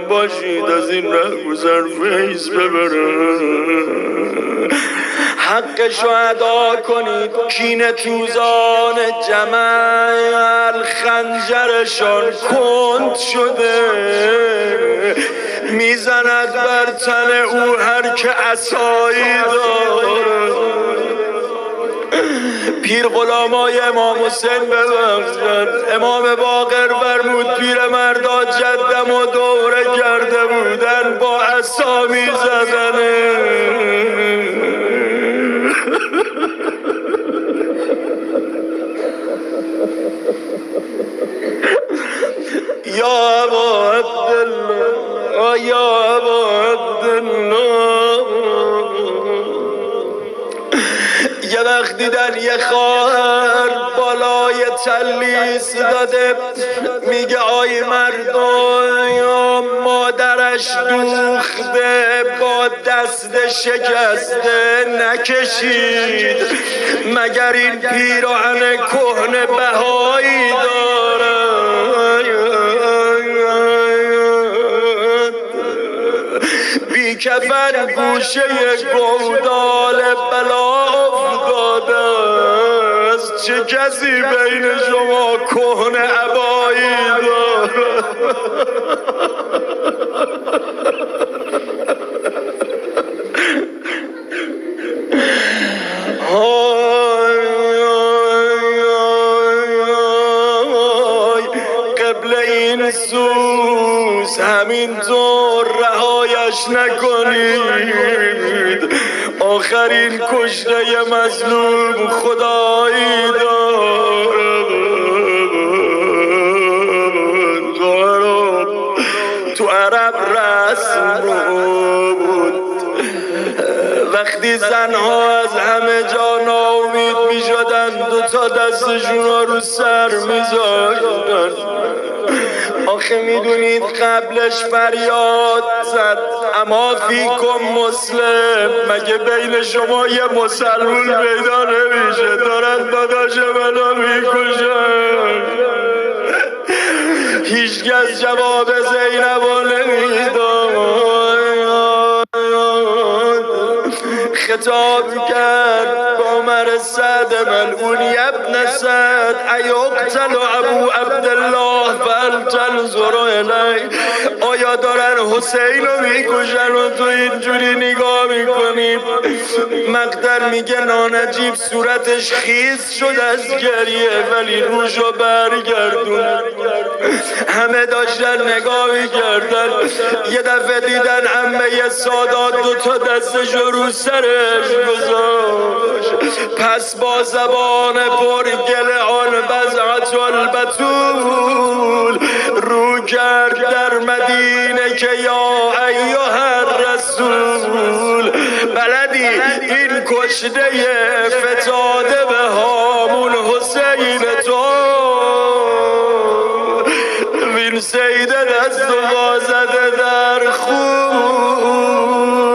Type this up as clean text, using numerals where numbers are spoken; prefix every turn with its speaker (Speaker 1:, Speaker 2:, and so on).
Speaker 1: باشید از این رهگذر فیض ببرم. حقشو ادا کنید کینه توزان جمل خنجرشان کند شده، میزند بر تن او هر که عصایی داره. پیر غلامای امام حسین ببخشد، امام باقر فرمود پیر مردا جدم و دوره کرده بودن با عصا میزدنه. یا ابا عبدالله یا ابا عبدالله، یه وقت دیدن یه خواهر بالای تلیس داده، میگه آی مردم مادرش دوخته با دست شکسته نکشید، مگر این پیراهن کهنه بهایی داره. بی کفن گوشه گودال بلا افتاده است، چه کسی بین شما کهنه عبایی داره؟ قبل این سوز همینطور رهایش نکنید، آخرین کشته مظلوم خدایی داره. تو عرب رسم بود وقتی زنها از همه جا ناامید می شدن دو تا دستشون رو سر می زدن. آخه میدونید قبلش فریاد زد اما فیکم مسلم، مگه بین شما یه مسلمون پیدا نمیشه دارن داداش منو میکشن؟ هیچکس جواب زینب رو نمیداد. خطاب کرد با عمر سعد ملعون ابن سعد ایقتل ابو عبدالله فلتنظر الی، آیا دارن حسین رو میکشن و تو اینجوری نگاه میکنی؟ مقدر میگه نانجیب صورتش خیس شد از گریه ولی روشو برگردون. همه داشتن نگاه میکردن، یه دفعه دیدن عمه سادات دو تا دستش رو سرش گذاشت، پس با زبان پر گل آن بزعت البتول رو کرد در مدینه که یا ایها الرسول، بلدی این کشته فتاده به هامون حسین تو، وین سیده دست و زده در خون.